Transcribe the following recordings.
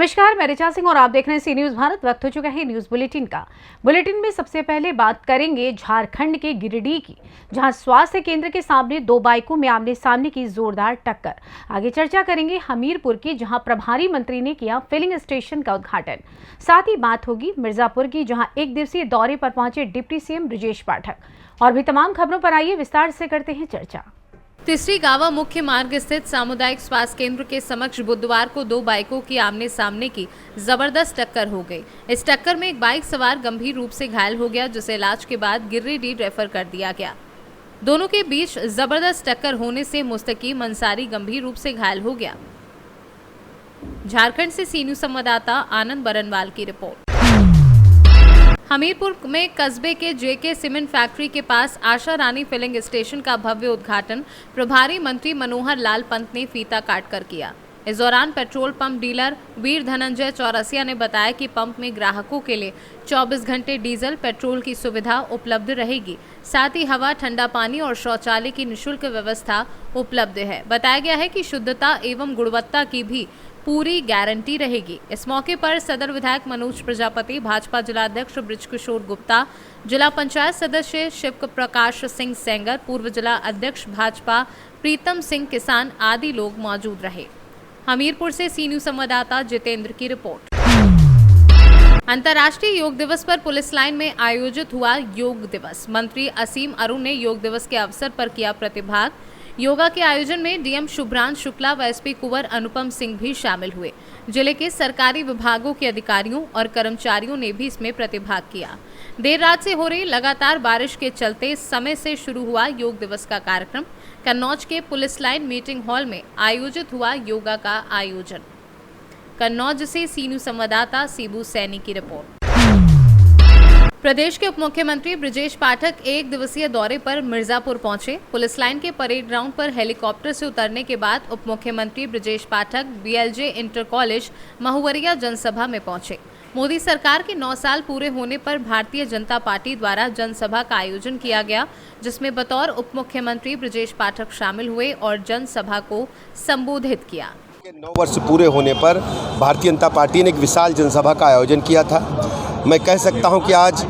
नमस्कार, मैं ऋचा सिंह और आप देख रहे हैं सी न्यूज भारत। वक्त हो चुका है न्यूज बुलेटिन का। बुलेटिन में सबसे पहले बात करेंगे झारखंड के गिरिडीह की, जहां स्वास्थ्य केंद्र के सामने दो बाइकों में आमने सामने की जोरदार टक्कर। आगे चर्चा करेंगे हमीरपुर की, जहां प्रभारी मंत्री ने किया फिलिंग स्टेशन का उद्घाटन। साथ ही बात होगी मिर्जापुर की, जहां एक दिवसीय दौरे पर पहुंचे डिप्टी सीएम ब्रजेश पाठक। और भी तमाम खबरों पर आइए विस्तार से करते हैं चर्चा। तीसरी गावा मुख्य मार्ग स्थित सामुदायिक स्वास्थ्य केंद्र के समक्ष बुधवार को दो बाइकों की आमने सामने की जबरदस्त टक्कर हो गई। इस टक्कर में एक बाइक सवार गंभीर रूप से घायल हो गया, जिसे इलाज के बाद गिरिडीह रेफर कर दिया गया। दोनों के बीच जबरदस्त टक्कर होने से मुस्तकीम अंसारी गंभीर रूप से घायल हो गया। झारखंड से सी न्यूज संवाददाता आनंद बरनवाल की रिपोर्ट। हमीरपुर में कस्बे के जेके सीमेंट फैक्ट्री के पास आशा रानी फिलिंग स्टेशन का भव्य उद्घाटन प्रभारी मंत्री मनोहर लाल पंत ने फीता काटकर किया। इस दौरान पेट्रोल पंप डीलर वीर धनंजय चौरसिया ने बताया कि पंप में ग्राहकों के लिए 24 घंटे डीजल पेट्रोल की सुविधा उपलब्ध रहेगी। साथ ही हवा, ठंडा पानी और शौचालय की निःशुल्क व्यवस्था उपलब्ध है। बताया गया है कि शुद्धता एवं गुणवत्ता की भी पूरी गारंटी रहेगी। इस मौके पर सदर विधायक मनोज प्रजापति, भाजपा जिलाध्यक्ष बृजकिशोर गुप्ता, जिला पंचायत सदस्य शिव प्रकाश सिंह सेंगर, पूर्व जिला अध्यक्ष भाजपा प्रीतम सिंह किसान आदि लोग मौजूद रहे। हमीरपुर से सी न्यूज संवाददाता जितेंद्र की रिपोर्ट। अंतर्राष्ट्रीय योग दिवस पर पुलिस लाइन में आयोजित हुआ योग दिवस। मंत्री असीम अरुण ने योग दिवस के अवसर पर किया प्रतिभाग। योगा के आयोजन में डीएम शुभ्रांत शुक्ला व एसपी कुंवर अनुपम सिंह भी शामिल हुए। जिले के सरकारी विभागों के अधिकारियों और कर्मचारियों ने भी इसमें प्रतिभाग किया। देर रात से हो रही लगातार बारिश के चलते समय से शुरू हुआ योग दिवस का कार्यक्रम कन्नौज के पुलिस लाइन मीटिंग हॉल में आयोजित हुआ। योगा का आयोजन कन्नौज से सी न्यूज संवाददाता सीबू सैनी की रिपोर्ट। प्रदेश के उप मुख्यमंत्री ब्रजेश पाठक एक दिवसीय दौरे पर मिर्जापुर पहुंचे। पुलिस लाइन के परेड ग्राउंड पर हेलीकॉप्टर से उतरने के बाद उप मुख्यमंत्री Brajesh Pathak BLJ inter college Mahuvariya जनसभा में पहुंचे। मोदी सरकार के 9 साल पूरे होने पर भारतीय जनता पार्टी द्वारा जनसभा का आयोजन किया गया, जिसमें बतौर उप मुख्यमंत्री ब्रजेश पाठक शामिल हुए और जनसभा को संबोधित किया। 9 वर्ष पूरे होने पर भारतीय जनता पार्टी ने एक विशाल जनसभा का आयोजन किया था। मैं कह सकता हूं कि आज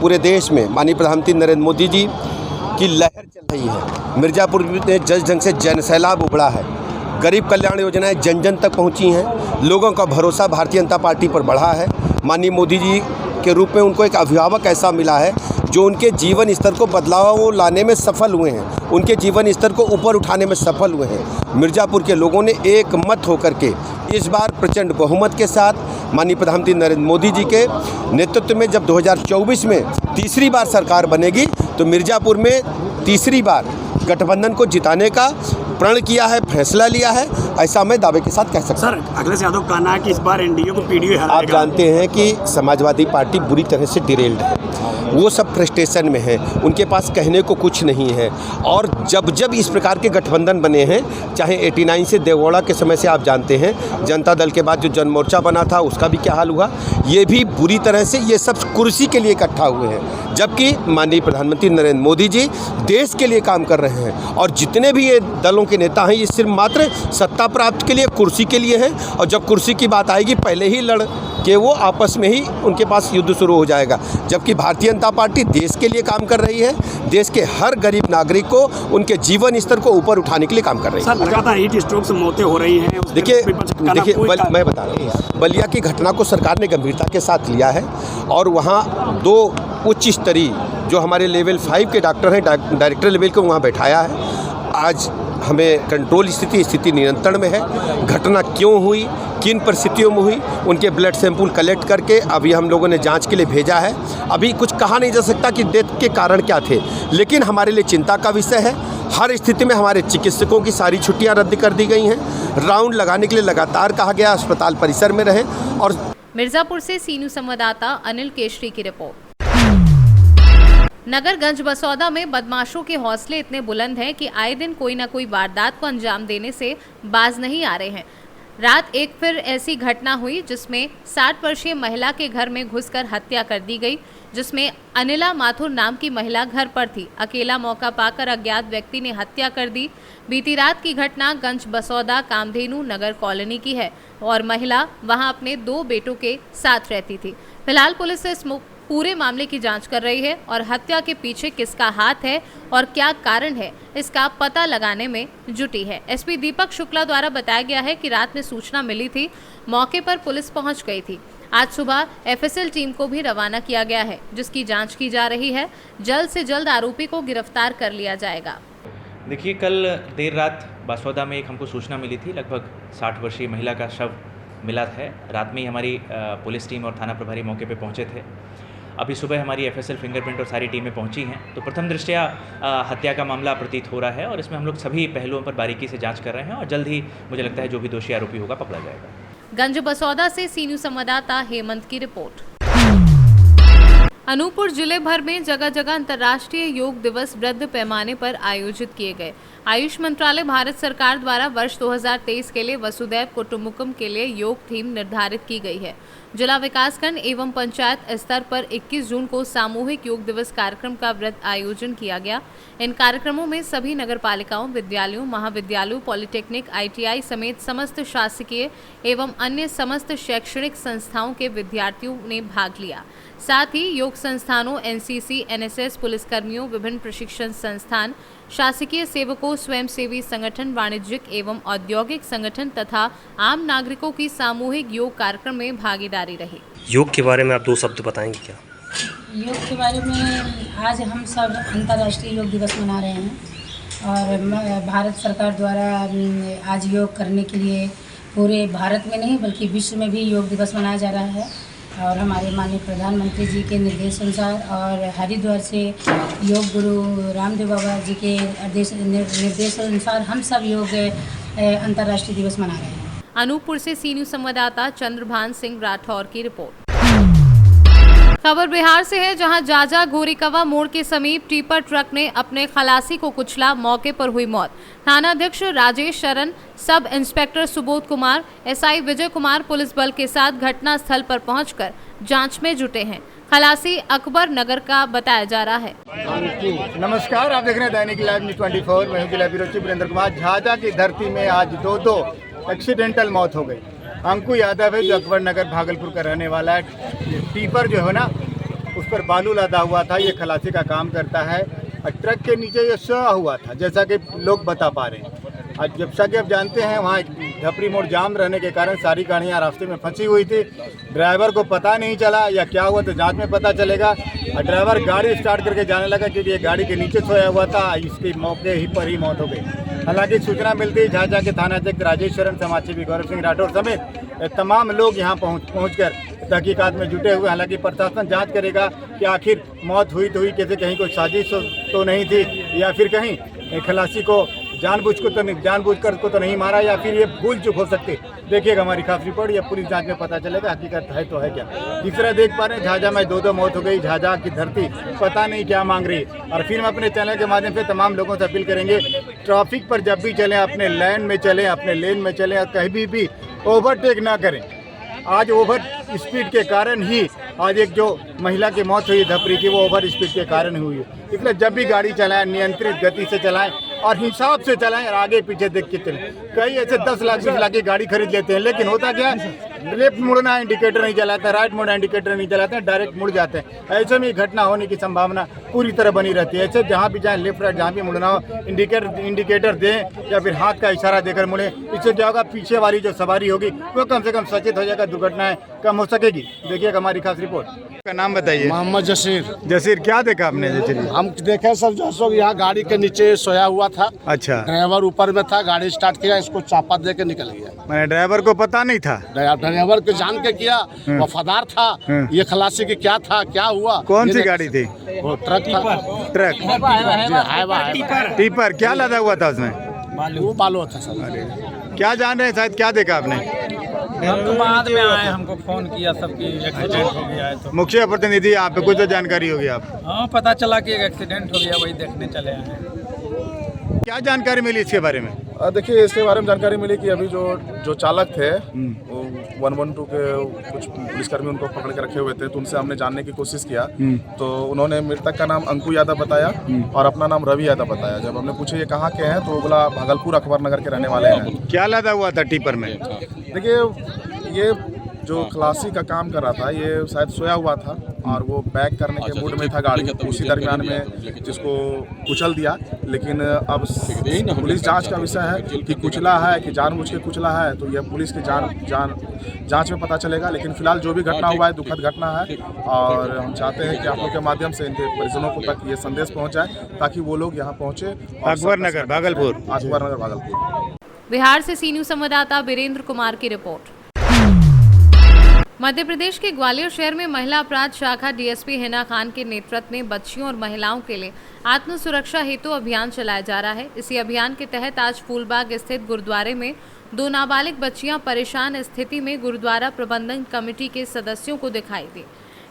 पूरे देश में माननीय प्रधानमंत्री नरेंद्र मोदी जी की लहर चल रही है। मिर्जापुर में जिस ढंग से जन सैलाब उभड़ा है, गरीब कल्याण योजनाएं जन जन तक पहुंची हैं, लोगों का भरोसा भारतीय जनता पार्टी पर बढ़ा है। माननीय मोदी जी के रूप में उनको एक अभिभावक ऐसा मिला है जो उनके जीवन स्तर को बदलाव लाने में सफल हुए हैं, उनके जीवन स्तर को ऊपर उठाने में सफल हुए हैं। मिर्जापुर के लोगों ने एक मत होकर के इस बार प्रचंड बहुमत के साथ माननीय प्रधानमंत्री नरेंद्र मोदी जी के नेतृत्व में जब 2024 में तीसरी बार सरकार बनेगी तो मिर्जापुर में तीसरी बार गठबंधन को जिताने का प्रण किया है, फैसला लिया है, ऐसा मैं दावे के साथ कह सकता हूं। सर, अखिलेश यादव का कहना है कि इस बार एनडीए को पीडीओ हराएगा। आप जानते हैं कि समाजवादी पार्टी बुरी तरह से डिरेल्ड है, वो सब फ्रस्ट्रेशन में है, उनके पास कहने को कुछ नहीं है। और जब जब इस प्रकार के गठबंधन बने हैं, चाहे 89 से देवगौड़ा के समय से आप जानते हैं, जनता दल के बाद जो जन मोर्चा बना था उसका भी क्या हाल हुआ, ये भी बुरी तरह से ये सब कुर्सी के लिए इकट्ठा हुए हैं। जबकि माननीय प्रधानमंत्री नरेंद्र मोदी जी देश के लिए काम कर रहे हैं और जितने भी ये दलों के नेता हैं ये सिर्फ मात्र सत्ता प्राप्त के लिए, कुर्सी के लिए है। और जब कुर्सी की बात आएगी पहले ही लड़ के वो आपस में ही उनके पास युद्ध शुरू हो जाएगा। जबकि भारतीय जनता पार्टी देश के लिए काम कर रही है, देश के हर गरीब नागरिक को उनके जीवन स्तर को ऊपर उठाने के लिए काम कर रही है। सर, लगातार हीट स्ट्रोक से मौतें हो रही हैं। देखिए मैं बता रहा हूँ, बलिया की घटना को सरकार ने गंभीरता के साथ लिया है और वहाँ 2 उच्च स्तरीय जो हमारे लेवल 5 के डॉक्टर हैं, डायरेक्टर लेवल को वहाँ बैठाया है। आज हमें कंट्रोल स्थिति नियंत्रण में है। घटना क्यों हुई, किन परिस्थितियों में हुई, उनके ब्लड सैंपल कलेक्ट करके अभी हम लोगों ने जांच के लिए भेजा है। अभी कुछ कहा नहीं जा सकता कि डेथ के कारण क्या थे, लेकिन हमारे लिए चिंता का विषय है। हर स्थिति में हमारे चिकित्सकों की सारी छुट्टियां रद्द कर दी गई हैं। राउंड लगाने के लिए लगातार कहा गया अस्पताल परिसर में रहे। और मिर्जापुर से सी न्यूज संवाददाता अनिल केशरी की रिपोर्ट। नगरगंज बसौदा में बदमाशों के हौसले इतने बुलंद हैं कि आए दिन कोई न कोई वारदात को अंजाम देने से बाज नहीं आ रहे हैं। रात एक फिर ऐसी घटना हुई जिसमें 60 वर्षीय महिला के घर में घुसकर हत्या कर दी गई, जिसमें अनिला माथुर नाम की महिला घर पर थी। अकेला मौका पाकर अज्ञात व्यक्ति ने हत्या कर दी। बीती रात की घटना गंज बसौदा कामधेनु नगर कॉलोनी की है और महिला वहां अपने 2 बेटों के साथ रहती थी। फिलहाल पुलिस इस पूरे मामले की जांच कर रही है और हत्या के पीछे किसका हाथ है और क्या कारण है, इसका पता लगाने में जुटी है। एसपी दीपक शुक्ला द्वारा बताया गया है कि रात में सूचना मिली थी, मौके पर पुलिस पहुंच गई थी। आज सुबह एफएसएल टीम को भी रवाना किया गया है, जिसकी जांच की जा रही है। जल्द से जल्द आरोपी को गिरफ्तार कर लिया जाएगा। देखिए, कल देर रात बासौदा में एक हमको सूचना मिली थी, लगभग 60 वर्षीय महिला का शव मिला है। रात में ही हमारी पुलिस टीम और थाना प्रभारी मौके पे पहुंचे थे। अभी सुबह हमारी एफएसएल फिंगरप्रिंट और सारी टीमें पहुंची हैं। तो प्रथम दृष्टया हत्या का मामला प्रतीत हो रहा है और इसमें हम लोग सभी पहलुओं पर बारीकी से जांच कर रहे हैं और जल्द ही मुझे लगता है जो भी दोषी आरोपी होगा पकड़ा जाएगा। गंज बसौदा से सी न्यूज़ संवाददाता हेमंत की रिपोर्ट। अनूपपुर जिले भर में जगह जगह अंतर्राष्ट्रीय योग दिवस वृहद पैमाने पर आयोजित किए गए। आयुष मंत्रालय भारत सरकार द्वारा वर्ष 2023 के लिए वसुधैव कुटुंबकम के लिए योग थीम निर्धारित की गई है। जिला विकासखंड एवं पंचायत स्तर पर 21 जून को सामूहिक योग दिवस कार्यक्रम का वृहद आयोजन किया गया। इन कार्यक्रमों में सभी नगर पालिकाओं, विद्यालयों, महाविद्यालयों, पॉलिटेक्निक, ITI समेत समस्त शासकीय एवं अन्य समस्त शैक्षणिक संस्थाओं के विद्यार्थियों ने भाग लिया। साथ ही योग संस्थानों, NCC, NSS, पुलिसकर्मियों, विभिन्न प्रशिक्षण संस्थान, शासकीय सेवकों, स्वयंसेवी संगठन, वाणिज्यिक एवं औद्योगिक संगठन तथा आम नागरिकों की सामूहिक योग कार्यक्रम में भागीदारी रही। योग के बारे में आप 2 शब्द बताएंगे क्या? योग के बारे में आज हम सब अंतर्राष्ट्रीय योग दिवस मना रहे हैं और भारत सरकार द्वारा आज योग करने के लिए पूरे भारत में नहीं बल्कि विश्व में भी योग दिवस मनाया जा रहा है। और हमारे माननीय प्रधानमंत्री जी के निर्देश अनुसार और हरिद्वार से योग गुरु रामदेव बाबा जी के निर्देश अनुसार हम सब योग अंतर्राष्ट्रीय दिवस मना रहे हैं। अनूपपुर से सी न्यूज़ संवाददाता चंद्रभान सिंह राठौर की रिपोर्ट। खबर बिहार से है, जहां जाजा गोरीकवा मोड़ के समीप टिपर ट्रक ने अपने खलासी को कुचला, मौके पर हुई मौत। थानाध्यक्ष राजेश शरण, sub inspector Subodh Kumar, SI Vijay Kumar police बल के साथ घटना स्थल पर पहुंचकर जांच में जुटे हैं। खलासी अकबर नगर का बताया जा रहा है। नमस्कार, आप देख रहे हैं दैनिक लाइव न्यूज़ 24। मैं हूं जिला ब्यूरो चीफ वीरेंद्र कुमार। झाझा की धरती में आज दो एक्सीडेंटल मौत हो गई। अंकु यादव है जो अकबर नगर भागलपुर का रहने वाला है। टीपर जो है ना उस पर बालू लदा हुआ था, ये खलासी का काम करता है और ट्रक के नीचे ये सोया हुआ था, जैसा कि लोग बता पा रहे हैं। आज जैसा कि आप जानते हैं वहाँ धपरी मोड़ जाम रहने के कारण सारी गाड़ियाँ रास्ते में फंसी हुई थी। ड्राइवर को पता नहीं चला या क्या हुआ तो जांच में पता चलेगा। और ड्राइवर गाड़ी स्टार्ट करके जाने लगा क्योंकि ये गाड़ी के नीचे सोया हुआ था, इसकी मौके ही पर ही मौत हो गई। हालांकि सूचना मिलती है झाझा के थानाध्यक्ष राजेश शरण, समाजसेवी गौरव सिंह राठौर समेत तमाम लोग यहाँ पहुँचकर तहकीकात में जुटे हुए। हालांकि प्रशासन जांच करेगा कि आखिर मौत हुई तो हुई कैसे, कहीं कोई साजिश तो नहीं थी या फिर कहीं खलासी को जानबूझकर को तो नहीं मारा या फिर ये भूल चूक हो सकती। देखिएगा हमारी खास रिपोर्ट, या पुलिस जांच में पता चलेगा हकीकत है तो है क्या। तीसरा देख पा रहे हैं झाझा में 2 मौत हो गई। झाझा की धरती पता नहीं क्या मांग रही है। और फिर हम अपने चैनल के माध्यम से तमाम लोगों से अपील करेंगे, ट्रैफिक पर जब भी चलें अपने लाइन में चलें, अपने लेन में चलें और कहीं भी ओवरटेक ना करें। आज ओवर स्पीड के कारण ही आज एक जो महिला की मौत हुई धपरी की, वो ओवर स्पीड के कारण हुई है। इसलिए जब भी गाड़ी चलाएं नियंत्रित गति से चलाएं और हिसाब से चलाएं और आगे पीछे देख के चलें। कई ऐसे 10 लाख 20 लाख की गाड़ी खरीद लेते हैं, लेकिन होता क्या है, लेफ्ट मुड़ना इंडिकेटर नहीं जलाते, राइट मुड़ना इंडिकेटर नहीं जलाते, डायरेक्ट मुड़ जाते हैं। ऐसे में घटना होने की संभावना पूरी तरह बनी रहती है। ऐसे जहाँ भी जाएं, लेफ्ट राइट जहाँ भी मुड़ना हो इंडिकेटर दें या फिर हाथ का इशारा देकर मुड़े। इससे क्या होगा, पीछे वाली जो सवारी होगी वो कम से कम सचेत हो जाएगा, दुर्घटनाएं कम हो सकेगी। देखिएगा हमारी खास रिपोर्ट। का नाम बताइए। मोहम्मद जसीर। जसीर, क्या देखा आपने? हम देखे सर, जो यहाँ गाड़ी के नीचे सोया हुआ था। अच्छा। ड्राइवर ऊपर में था, गाड़ी स्टार्ट किया, इसको चापा दे के निकल गया। मैंने ड्राइवर को पता नहीं था? ड्राइवर को जान के किया, वफादार था। ये खलासी की क्या था, क्या हुआ? कौन सी गाड़ी थी? वो ट्रक था। ट्रक टीपर क्या लदा हुआ था उसमें? वो बालू था सर। क्या जान रहे हैं, शायद क्या देखा आपने? हम तो बाद में आए, हमको फोन किया सबकी एक्सीडेंट हो गया है। तो मुखिया प्रतिनिधि आप पे कुछ तो जानकारी होगी आप? हाँ, पता चला कि एक एक्सीडेंट हो गया, वही देखने चले आए हैं। क्या जानकारी मिली इसके बारे में? देखिए, इसके बारे में जानकारी मिली कि अभी जो चालक थे वो 112 के कुछ पुलिसकर्मी उनको पकड़ के रखे हुए थे, तो उनसे हमने जानने की कोशिश किया। तो उन्होंने मृतक का नाम अंकु यादव बताया और अपना नाम रवि यादव बताया। जब हमने पूछे ये कहाँ के हैं तो वो बोला भागलपुर अकबर नगर के रहने वाले हैं। क्या लदा हुआ था टिपर में? देखिए, ये जो खलासी का काम कर रहा था ये शायद सोया हुआ था और वो बैक करने के मूड में था गाड़ी, उसी दरमियान में जिसको कुचल दिया। लेकिन अब पुलिस जांच का विषय है कि कुचला है कि जानबूझ के कुचला है, तो यह पुलिस की जांच में पता चलेगा। लेकिन फिलहाल जो भी घटना हुआ है दुखद घटना है और हम चाहते हैं कि आप लोग के माध्यम से इनके परिजनों को तक ये संदेश पहुँच जाए ताकि वो लोग यहाँ पहुँचे। अकबर नगर भागलपुर। बिहार से सी न्यूज संवाददाता वीरेंद्र कुमार की रिपोर्ट। मध्य प्रदेश के ग्वालियर शहर में महिला अपराध शाखा डीएसपी हिना खान के नेतृत्व में बच्चियों और महिलाओं के लिए आत्म सुरक्षा हेतु अभियान चलाया जा रहा है। इसी अभियान के तहत आज फूलबाग स्थित गुरुद्वारे में 2 नाबालिग बच्चियां परेशान स्थिति में गुरुद्वारा प्रबंधन कमेटी के सदस्यों को दिखाई दी।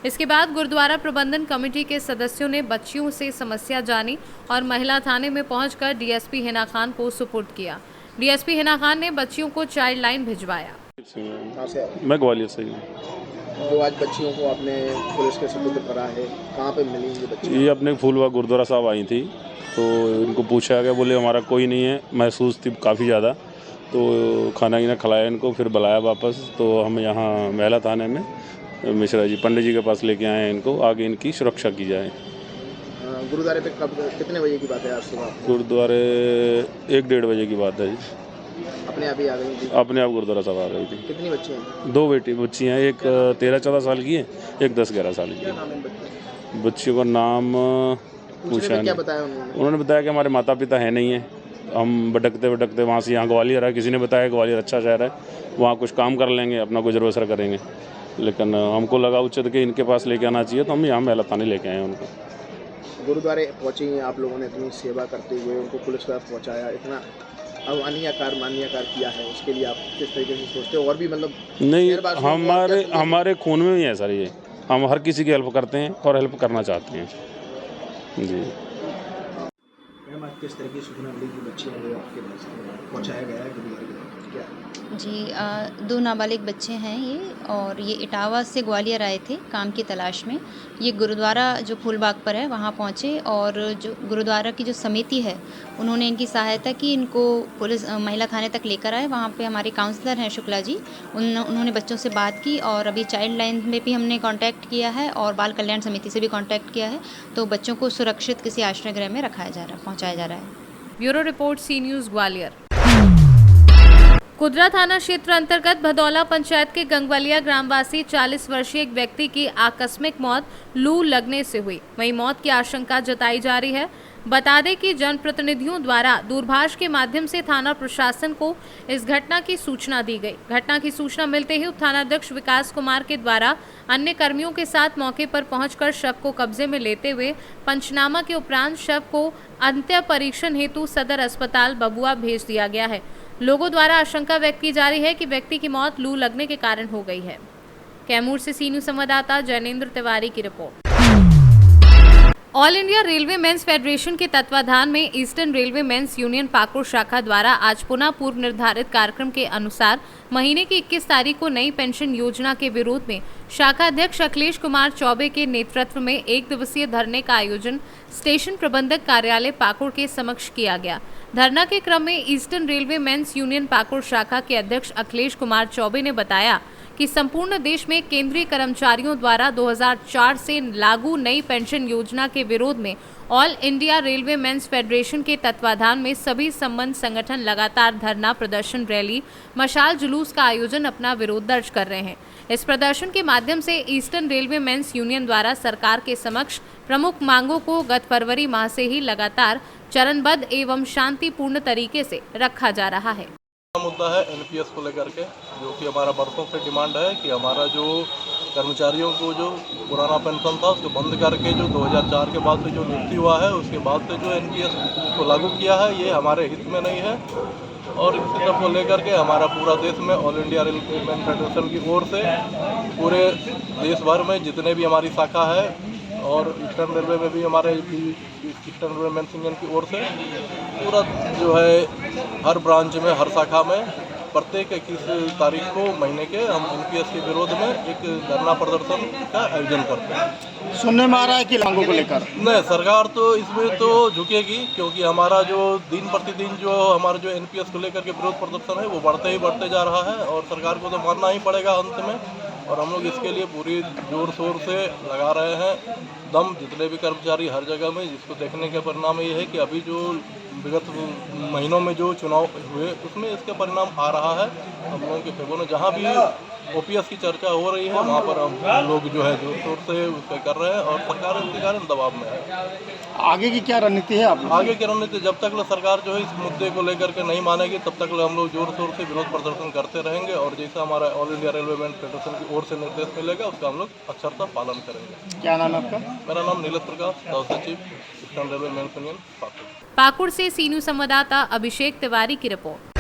इसके बाद गुरुद्वारा प्रबंधन कमेटी के सदस्यों ने बच्चियों से समस्या जानी और महिला थाने में पहुंचकर डीएसपी हिना खान को सुपुर्द किया। डीएसपी हिना खान ने बच्चियों को चाइल्ड लाइन भिजवाया। मैं ग्वालियर से हूँ। जो आज बच्चियों को आपने पुलिस के सुपुर्द करा है, कहाँ पे मिली ये बच्ची? ये अपने फूलबाग गुरुद्वारा साहब आई थी, तो इनको पूछा गया, बोले हमारा कोई नहीं है। महसूस थी काफ़ी ज़्यादा, तो खाना गिना खिलाया इनको, फिर बुलाया वापस। तो हम यहाँ महिला थाने में मिश्रा जी पंडित जी के पास लेके आए हैं इनको, आगे इनकी सुरक्षा की जाए। गुरुद्वारे पे कब कितने बजे की बात है? आज सुबह गुरुद्वारे 1-1:30 बजे की बात है जी। अपने आप ही आ गई थी? अपने आप गुरुद्वारा साहब आ गई थी। कितनी बच्ची हैं? 2 बच्ची हैं, एक 13-14 साल की है, एक 10-11 साल की है। बच्चियों का नाम पूछा नहीं। उन्होंने बताया कि हमारे माता पिता है नहीं है, हम भटकते वहाँ से यहाँ ग्वालियर है। किसी ने बताया ग्वालियर अच्छा शहर है, वहाँ कुछ काम कर लेंगे, अपना गुजर बसर करेंगे। लेकिन हमको लगा उचित कि इनके पास लेके आना चाहिए, तो हम यहाँ महिला थाने लेके आए उनको। गुरुद्वारे पहुँची आप लोगों ने, इतनी सेवा करते हुए उनको पुलिस के पास पहुँचाया, इतना मान्यकार किया है, उसके लिए आप किस तरीके से सोचते हो? और भी मतलब नहीं, हमारे खून में ही है सर ये। हम हर किसी की हेल्प करते हैं और हेल्प करना चाहते हैं जी। किस तरह की सूचना मिली कि बच्चियाँ वो आपके पास पहुँचाया गया है गुरुद्वारे के? जी 2 नाबालिग बच्चे हैं ये, और ये इटावा से ग्वालियर आए थे काम की तलाश में। ये गुरुद्वारा जो फूलबाग पर है वहाँ पहुँचे, और जो गुरुद्वारा की जो समिति है उन्होंने इनकी सहायता की, इनको पुलिस महिला थाने तक लेकर आए। वहाँ पे हमारे काउंसलर हैं शुक्ला जी, उन्होंने बच्चों से बात की, और अभी चाइल्ड लाइन में भी हमने कांटेक्ट किया है और बाल कल्याण समिति से भी कांटेक्ट किया है। तो बच्चों को सुरक्षित किसी आश्रय गृह में पहुँचाया जा रहा है। ब्यूरो रिपोर्ट, सी न्यूज़ ग्वालियर। कुदरा थाना क्षेत्र अंतर्गत भदौला पंचायत के गंगवलिया ग्रामवासी 40 वर्षीय एक व्यक्ति की आकस्मिक मौत लू लगने से हुई। वहीं मौत की आशंका जताई जा रही है। बता दें कि जनप्रतिनिधियों द्वारा दूरभाष के माध्यम से थाना प्रशासन को इस घटना की सूचना दी गई। घटना की सूचना मिलते ही उप थानाध्यक्ष विकास कुमार के द्वारा अन्य कर्मियों के साथ मौके पर पहुंचकर शव को कब्जे में लेते हुए पंचनामा के उपरांत शव को अंत्य परीक्षण हेतु सदर अस्पताल बबुआ भेज दिया गया है। लोगों द्वारा आशंका व्यक्त की जा रही है कि व्यक्ति की मौत लू लगने के कारण हो गई है। कैमूर से सी न्यूज़ संवाददाता जैनेंद्र तिवारी की report. All India Railway Men's Federation के तत्वाधान में Eastern Railway Men's Union Pakur शाखा द्वारा आज पुनः पूर्व निर्धारित कार्यक्रम के अनुसार महीने की 21 तारीख को नई पेंशन योजना के विरोध में शाखा अध्यक्ष अखिलेश कुमार चौबे के नेतृत्व में 1 दिवसीय धरने का आयोजन स्टेशन प्रबंधक कार्यालय पाकुड़ के समक्ष किया गया। धरना के क्रम में Eastern Railway Men's Union Pakur शाखा के अध्यक्ष अखिलेश कुमार चौबे ने बताया कि संपूर्ण देश में केंद्रीय कर्मचारियों द्वारा 2004 से लागू नई पेंशन योजना के विरोध में All India Railway Men's Federation के तत्वाधान में सभी संबंध संगठन लगातार धरना प्रदर्शन, रैली, मशाल जुलूस का आयोजन अपना विरोध दर्ज कर रहे हैं। इस प्रदर्शन के माध्यम से ईस्टर्न रेलवे मेंस यूनियन द्वारा सरकार के समक्ष प्रमुख मांगों को गत फरवरी माह से ही लगातार चरणबद्ध एवं शांतिपूर्ण तरीके से रखा जा रहा है। मुद्दा है एनपीएस को लेकर के, जो कि हमारा बरसों से डिमांड है कि हमारा जो कर्मचारियों को जो पुराना पेंशन था उसको बंद करके जो 2004 के बाद से जो नियुक्ति हुआ है उसके बाद से जो एनपीएस को लागू किया है ये हमारे हित में नहीं है। और इस सब को लेकर के हमारा पूरा देश में All India Railway Men's Federation की ओर से पूरे देश भर में जितने भी हमारी शाखा है और ईस्टर्न रेलवे में भी हमारे ईस्टर्न रेलवे मेंस यूनियन की ओर से पूरा जो है हर ब्रांच में, हर शाखा में प्रत्येक 21 तारीख को महीने के हम एनपीएस के विरोध में एक धरना प्रदर्शन का आयोजन करते हैं। सुनने में आ रहा है कि मांगों को लेकर नहीं, सरकार तो इसमें तो झुकेगी, क्योंकि हमारा जो दिन प्रतिदिन जो हमारा जो एनपीएस को लेकर के विरोध प्रदर्शन है वो बढ़ते जा रहा है और सरकार को तो मानना ही पड़ेगा अंत में। और हम लोग इसके लिए पूरी जोर शोर से लगा रहे हैं दम, जितने भी कर्मचारी हर जगह में, जिसको देखने के परिणाम ये है कि अभी जो विगत महीनों में जो चुनाव हुए उसमें इसका परिणाम आ रहा है हम लोगों के फेवर में। जहाँ भी ओपीएस की चर्चा हो रही है वहाँ पर हम लोग जो है जोर शोर से उसका कर रहे हैं और सरकार इसके कारण दबाव में है। आगे की क्या रणनीति है आप? आगे की रणनीति जब तक सरकार जो है इस मुद्दे को लेकर के नहीं मानेगी तब तक हम लोग जोर शोर से विरोध प्रदर्शन करते रहेंगे और जैसा हमारा All India Railway Men's Federation की ओर से निर्देश मिलेगा उसका हम लोग अक्षरशः पालन करेंगे। क्या नाम है आपका? मेरा नाम नीलेश प्रकाश, सह सचिव Eastern Railway Men's Union Pakur. Pakur से सी न्यूज संवाददाता अभिषेक तिवारी की रिपोर्ट।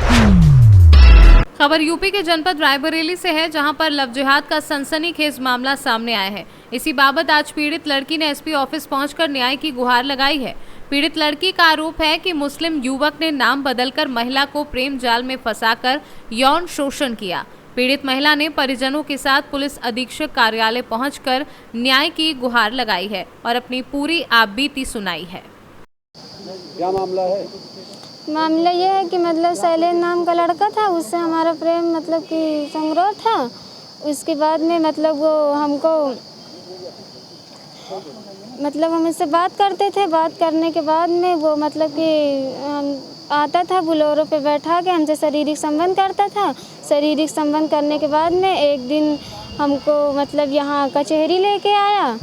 खबर यूपी के जनपद रायबरेली से है, जहां पर लव जिहाद का सनसनीखेज मामला सामने आया है। इसी बाबत आज पीड़ित लड़की ने एसपी ऑफिस पहुंचकर न्याय की गुहार लगाई है। पीड़ित लड़की का आरोप है कि मुस्लिम युवक ने नाम बदलकर महिला को प्रेम जाल में फंसाकर यौन शोषण किया। पीड़ित महिला ने परिजनों के साथ पुलिस अधीक्षक कार्यालय पहुंचकर न्याय की गुहार लगाई है और अपनी पूरी आपबीती सुनाई है। क्या मामला है? मामला ये है कि मतलब शैलेंद्र नाम का लड़का था, उससे हमारा प्रेम मतलब कि संग्रह था। उसके बाद में मतलब वो हमको मतलब हम इससे बात करते थे, बात करने के बाद में वो मतलब कि हम आता था बोलेरो पे बैठा के हमसे शारीरिक संबंध करता था। शारीरिक संबंध करने के बाद में एक दिन हमको मतलब यहाँ कचहरी लेके आया।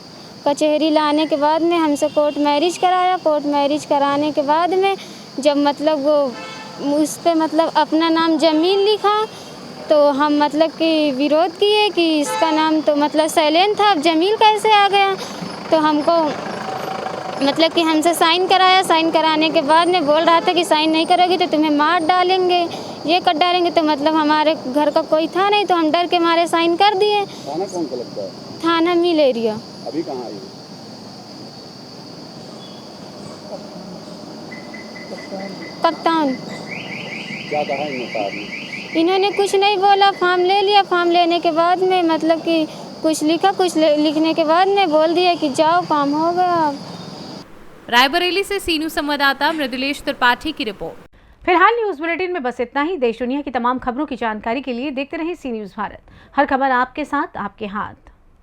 कचहरी लाने के बाद में हमसे कोर्ट मैरिज कराया। कोर्ट मैरिज कराने के बाद में जब मतलब वो उस पर मतलब अपना नाम जमील लिखा तो हम मतलब कि विरोध किए कि इसका नाम तो मतलब शैलेंद्र था, अब जमील कैसे आ गया। तो हमको मतलब कि हमसे साइन कराया। साइन कराने के बाद में बोल रहा था कि साइन नहीं करोगी तो तुम्हें मार डालेंगे, ये कर डालेंगे। तो मतलब हमारे घर का कोई था नहीं तो हम डर के मारे साइन कर दिए। थाना कौन सा लगता है? थाना मिल एरिया। अभी कहाँ आई? कप्तान। क्या कहा इन्होंने कुछ नहीं बोला, फॉर्म ले लिया। फॉर्म लेने के बाद में मतलब कि कुछ लिखा, कुछ लिखने के बाद में बोल दिया कि जाओ काम हो गया। रायबरेली से सी न्यूज संवाददाता मृदुलेश त्रिपाठी की रिपोर्ट। फिलहाल न्यूज बुलेटिन में बस इतना ही। देश दुनिया की तमाम खबरों की जानकारी के लिए देखते रहें सी न्यूज भारत। हर खबर आपके साथ, आपके हाथ।